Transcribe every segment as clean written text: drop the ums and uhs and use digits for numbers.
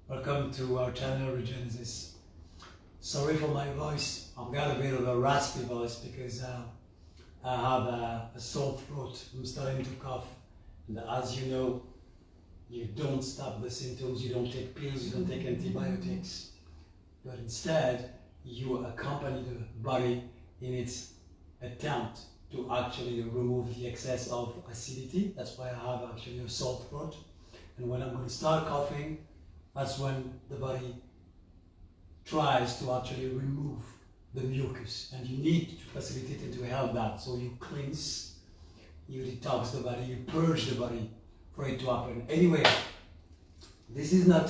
Welcome to our channel Regenesis. Sorry for my voice. I've got a bit of a raspy voice because I have a sore throat. I'm starting to cough. And as you know, you don't stop the symptoms, you don't take pills, you don't take antibiotics. But instead, you accompany the body in its attempt to actually remove the excess of acidity. That's why I have actually a sore throat. And when I'm going to start coughing, that's when the body tries to actually remove the mucus, and you need to facilitate and to help that. So you cleanse, you detox the body, you purge the body for it to happen. Anyway, this is not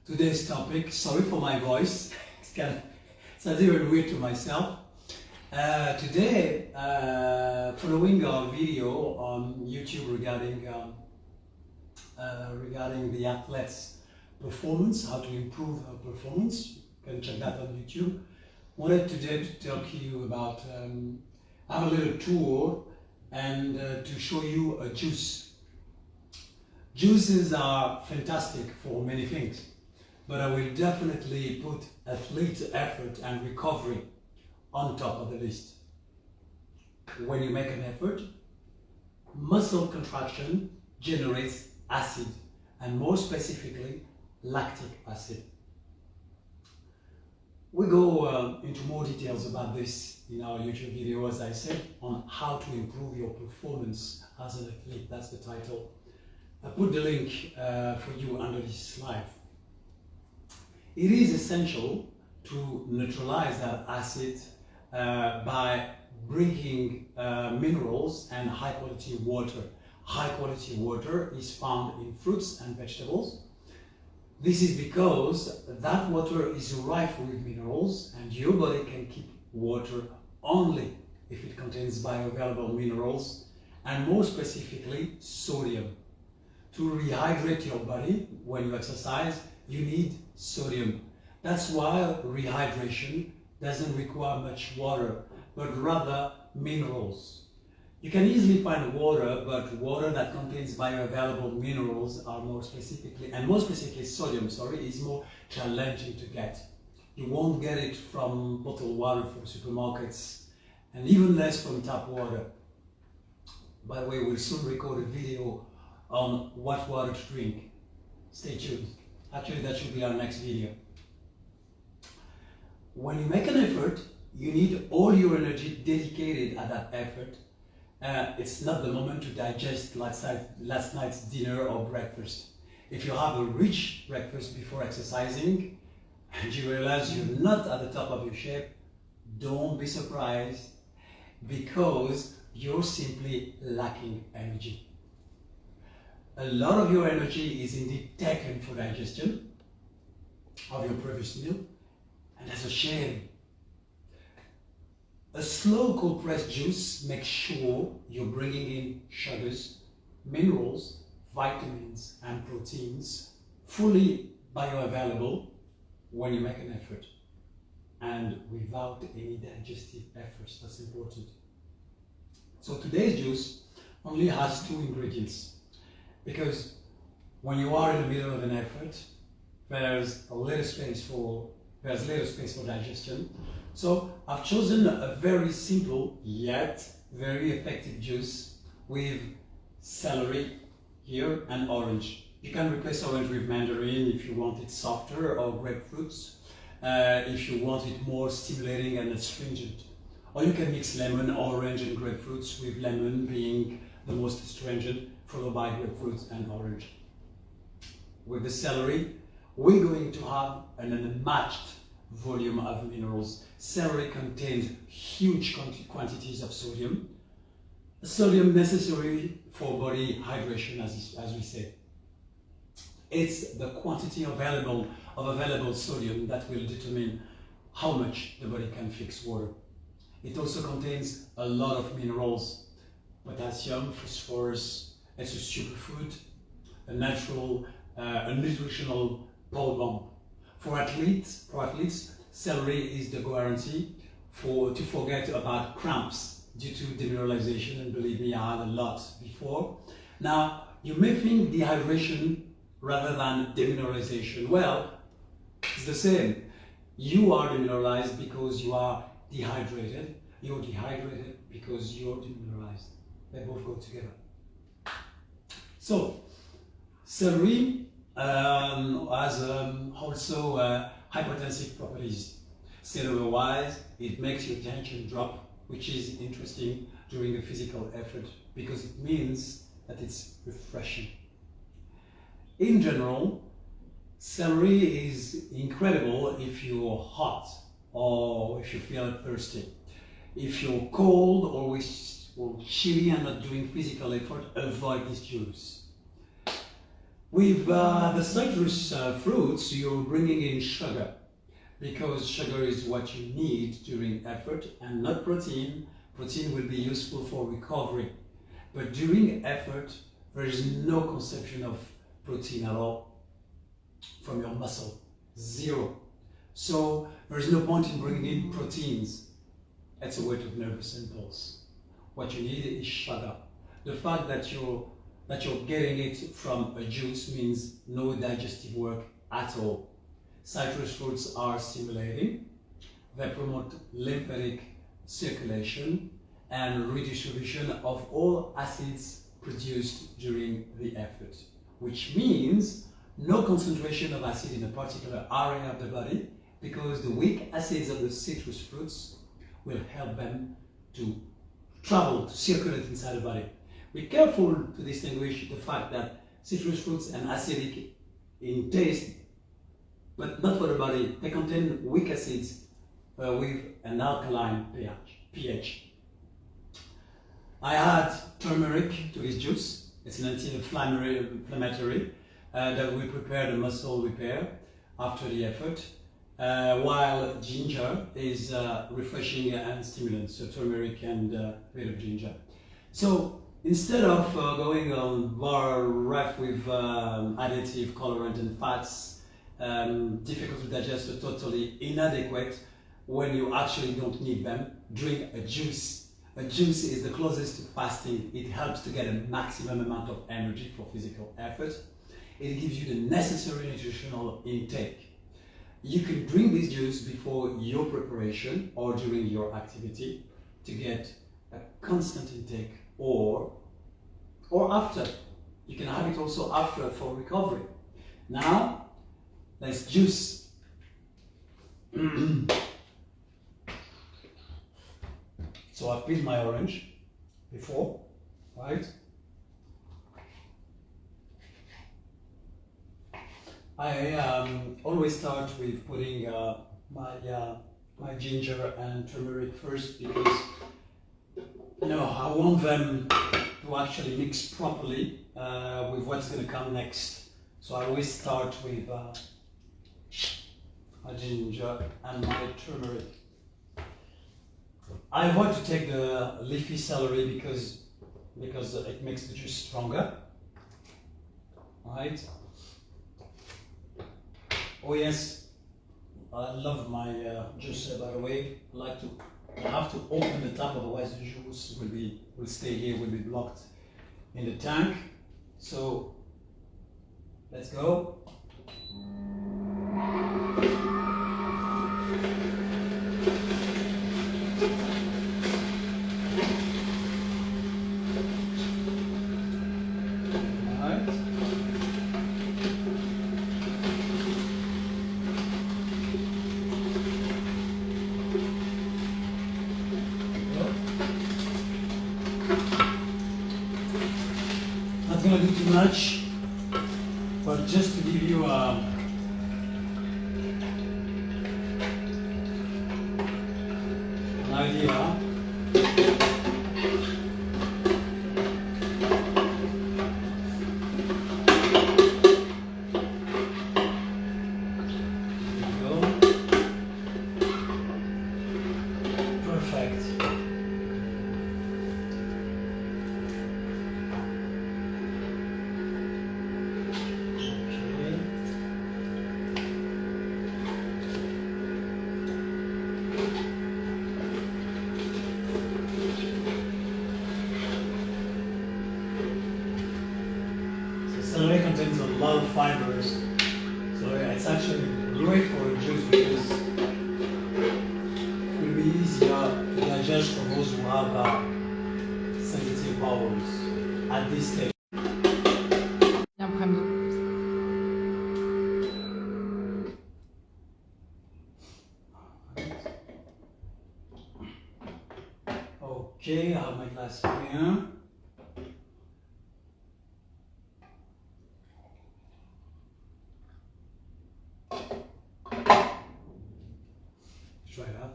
today's topic. Sorry for my voice. Sounds even weird to myself. Today, following our video on YouTube regarding the athletes' performance, how to improve our performance. You can check that on YouTube. Wanted today to talk to you about have a little tour and to show you a juice. Juices are fantastic for many things, but I will definitely put athlete effort and recovery on top of the list. When you make an effort, muscle contraction generates acid, and more specifically, lactic acid. We go into more details about this in our YouTube video, as I said, on how to improve your performance as an athlete. That's the title. I put the link for you under this slide. It is essential to neutralize that acid by bringing minerals and high quality water. High quality water is found in fruits and vegetables. This is because that water is rife with minerals, and your body can keep water only if it contains bioavailable minerals, and more specifically sodium. To rehydrate your body when you exercise, you need sodium. That's why rehydration doesn't require much water, but rather minerals. You can easily find water, but water that contains bioavailable minerals are more specifically sodium, is more challenging to get. You won't get it from bottled water from supermarkets, and even less from tap water. By the way, we'll soon record a video on what water to drink. Stay tuned. Actually, that should be our next video. When you make an effort, you need all your energy dedicated at that effort. It's not the moment to digest last night's dinner or breakfast. If you have a rich breakfast before exercising and you realize you're not at the top of your shape, don't be surprised, because you're simply lacking energy. A lot of your energy is indeed taken for digestion of your previous meal, and that's a shame. A slow cold pressed juice makes sure you're bringing in sugars, minerals, vitamins, and proteins fully bioavailable when you make an effort, and without any digestive efforts. That's important. So today's juice only has 2 ingredients, because when you are in the middle of an effort, there's little space for digestion. So I've chosen a very simple yet very effective juice with celery here and orange. You can replace orange with mandarin if you want it softer, or grapefruits if you want it more stimulating and astringent. Or you can mix lemon, orange and grapefruits, with lemon being the most astringent, followed by grapefruits and orange. With the celery, we're going to have an unmatched volume of minerals. Celery contains huge quantities of sodium necessary for body hydration, as we say. It's the quantity of available sodium that will determine how much the body can fix water. It also contains a lot of minerals: potassium, phosphorus. It's a superfood, a natural, a nutritional power bomb. For athletes, celery is the guarantee to forget about cramps due to demineralization, and believe me, I had a lot before. Now, you may think dehydration rather than demineralization? Well, it's the same. You are demineralized because you are dehydrated. You're dehydrated because you're demineralized. They both go together. So, celery has also hypertensive properties. Cellular-wise, it makes your tension drop, which is interesting during a physical effort because it means that it's refreshing. In general, celery is incredible if you're hot or if you feel thirsty. If you're cold or chilly and not doing physical effort, avoid this juice. With the citrus fruits, you're bringing in sugar because sugar is what you need during effort and not protein. Protein will be useful for recovery. But during effort, there is no consumption of protein at all from your muscle. Zero. So there is no point in bringing in proteins. It's a weight of nervous impulse. What you need is sugar. The fact that you're getting it from a juice means no digestive work at all. Citrus fruits are stimulating. They promote lymphatic circulation and redistribution of all acids produced during the effort, which means no concentration of acid in a particular area of the body because the weak acids of the citrus fruits will help them to travel, to circulate inside the body. Be careful to distinguish the fact that citrus fruits are acidic in taste, but not for the body. They contain weak acids with an alkaline pH. I add turmeric to this juice. It's an anti-inflammatory that will prepare the muscle repair after the effort, while ginger is refreshing and stimulant, so turmeric and a bit of ginger. So instead of going on bar rife with additive, colorant and fats, difficult to digest or totally inadequate when you actually don't need them, drink a juice. A juice is the closest to fasting. It helps to get a maximum amount of energy for physical effort. It gives you the necessary nutritional intake. You can drink this juice before your preparation or during your activity to get a constant intake, or after. You can have it also after for recovery. Now, let's juice. So I've peeled my orange before, right? I always start with putting my ginger and turmeric first because I want them to actually mix properly with what's going to come next. So I always start with my ginger and my turmeric. I avoid to take the leafy celery because it makes the juice stronger. Right? Oh yes, I love my juicer, by the way. I have to open the tap, otherwise the juice will stay here, will be blocked in the tank. So let's go. Not going to do too much, but just to give you an idea. Okay, I have my glass here. Try that.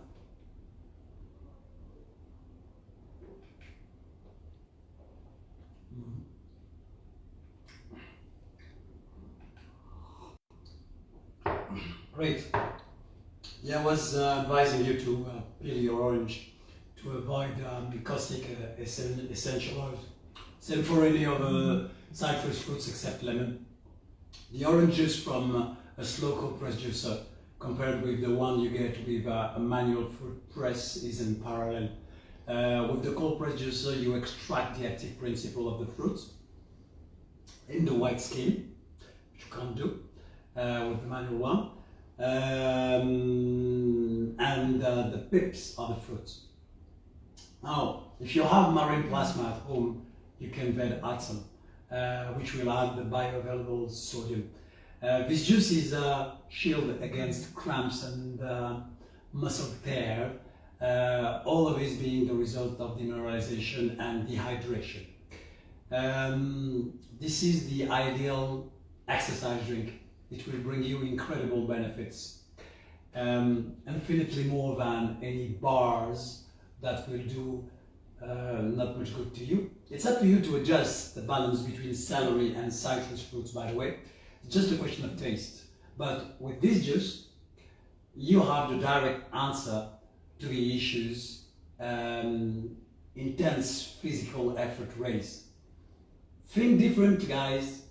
Great. Yeah, I was advising you to peel your orange to avoid caustic essential oils. Same for any other citrus fruits except lemon. The orange juice from a slow cold press juicer compared with the one you get with a manual fruit press is in parallel. With the cold press juicer, you extract the active principle of the fruit in the white skin, which you can't do with the manual one. And the pips are the fruits. Now, if you have marine plasma at home, you can then add some, which will add the bioavailable sodium. This juice is a shield against cramps and muscle tear, all of this being the result of demineralization and dehydration. This is the ideal exercise drink. It will bring you incredible benefits, infinitely more than any bars that will do not much good to you. It's up to you to adjust the balance between celery and citrus fruits, by the way. It's just a question of taste. But with this juice, you have the direct answer to the issues intense physical effort raise. Think different, guys.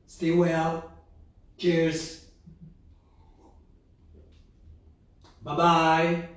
Stay well. Cheers. Bye-bye.